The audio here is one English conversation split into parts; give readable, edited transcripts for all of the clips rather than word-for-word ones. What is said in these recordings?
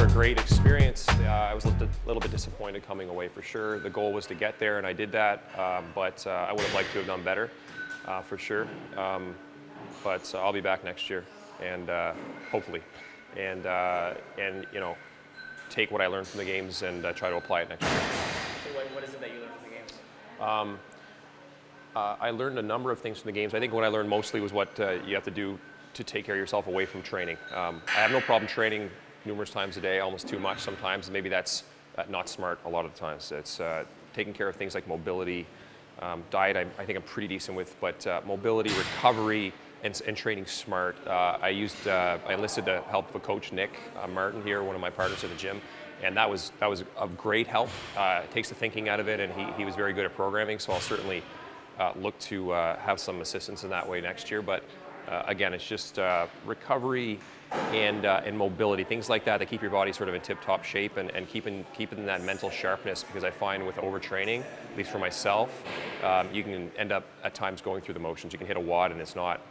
were a great experience. I was a little bit disappointed coming away for sure. The goal was to get there, and I did that, but I would have liked to have done better, for sure. But I'll be back next year, and hopefully, and you know, take what I learned from the games and try to apply it next year. So what is it that you learned from the games? I learned a number of things from the games. I think what I learned mostly was what you have to do to take care of yourself away from training. I have no problem training numerous times a day, almost too much sometimes. Maybe that's not smart a lot of the times. It's taking care of things like mobility, diet I think I'm pretty decent with, but mobility, recovery, and training smart. I enlisted the help of a coach, Nick Martin here, one of my partners at the gym, and that was of great help. It takes the thinking out of it, and he was very good at programming, so I'll certainly look to have some assistance in that way next year. But again, it's just recovery and mobility, things like that keep your body sort of in tip-top shape and keeping that mental sharpness, because I find with overtraining, at least for myself, you can end up at times going through the motions. You can hit a WOD and it's not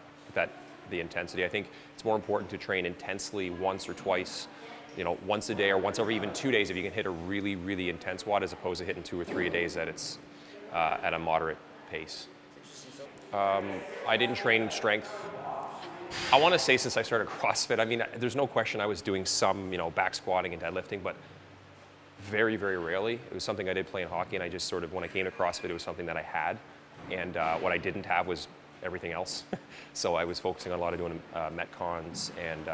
the intensity. I think it's more important to train intensely once or twice, you know, once a day or once every even 2 days if you can hit a really, really intense WOD, as opposed to hitting 2 or 3 a days that it's at a moderate pace. I didn't train strength. I want to say since I started CrossFit, I mean, there's no question I was doing some, you know, back squatting and deadlifting, but very, very rarely. It was something I did playing hockey, and I just sort of, when I came to CrossFit, it was something that I had, and what I didn't have was everything else. So I was focusing on a lot of doing Metcons and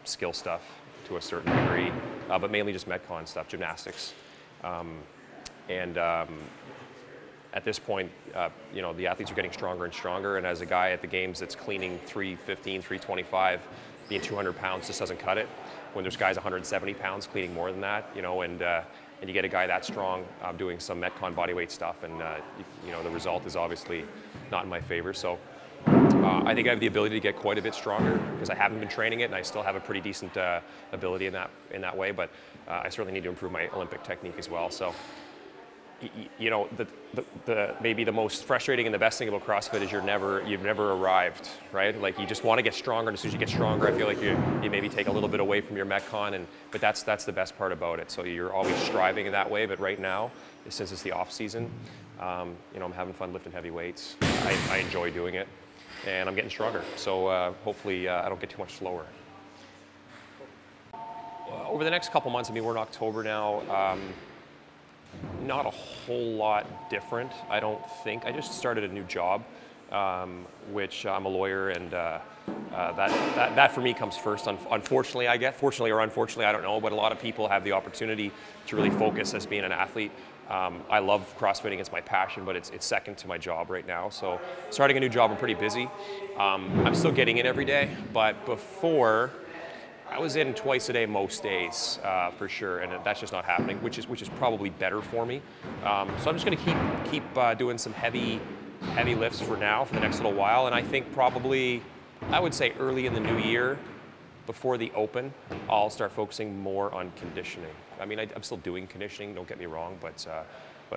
skill stuff to a certain degree, but mainly just Metcon stuff, gymnastics. At this point, you know, the athletes are getting stronger and stronger, and as a guy at the games that's cleaning 315, 325, being 200 pounds just doesn't cut it. When there's guys 170 pounds cleaning more than that, you know, and you get a guy that strong doing some Metcon bodyweight stuff, and you know, the result is obviously not in my favor. So I think I have the ability to get quite a bit stronger because I haven't been training it, and I still have a pretty decent ability in that way. But I certainly need to improve my Olympic technique as well. So. You know, maybe the most frustrating and the best thing about CrossFit is you've never arrived, right? Like, you just want to get stronger, and as soon as you get stronger, I feel like you maybe take a little bit away from your Metcon, but that's the best part about it. So you're always striving in that way, but right now, since it's the off season, you know, I'm having fun lifting heavy weights. I enjoy doing it, and I'm getting stronger. So hopefully I don't get too much slower. Over the next couple months, I mean, we're in October now. Not a whole lot different, I don't think. I just started a new job, which I'm a lawyer, and that for me comes first. Unfortunately, I guess. Fortunately or unfortunately, I don't know, but a lot of people have the opportunity to really focus as being an athlete. I love CrossFitting, it's my passion, but it's second to my job right now. So starting a new job, I'm pretty busy. I'm still getting in every day, but before, I was in twice a day most days, for sure, and that's just not happening, which is probably better for me. So I'm just going to keep doing some heavy lifts for now, for the next little while, and I think probably, I would say early in the new year, before the Open, I'll start focusing more on conditioning. I mean, I'm still doing conditioning, don't get me wrong, but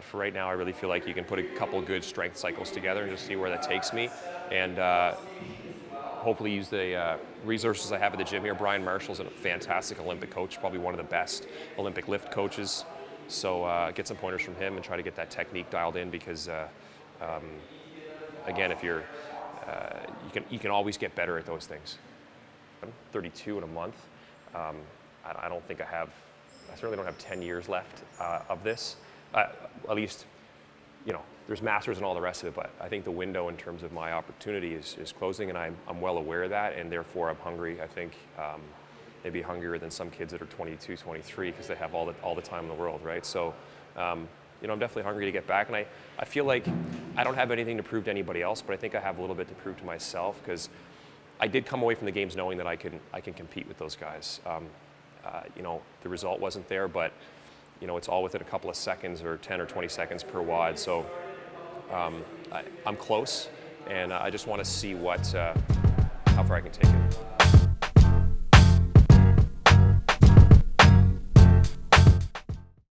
for right now, I really feel like you can put a couple good strength cycles together and just see where that takes me, and hopefully use the resources I have at the gym here. Brian Marshall's a fantastic Olympic coach, probably one of the best Olympic lift coaches. So get some pointers from him and try to get that technique dialed in, because again, if you're, you can always get better at those things. I'm 32 in a month. I don't think I certainly don't have 10 years left of this, at least, you know, there's masters and all the rest of it, but I think the window in terms of my opportunity is closing, and I'm well aware of that, and therefore I'm hungry. I think maybe hungrier than some kids that are 22, 23, because they have all the time in the world, right? So, you know, I'm definitely hungry to get back, and I feel like I don't have anything to prove to anybody else, but I think I have a little bit to prove to myself, because I did come away from the games knowing that I can compete with those guys. You know, the result wasn't there, but you know, it's all within a couple of seconds, or 10 or 20 seconds per WOD. So I'm close, and I just want to see how far I can take it.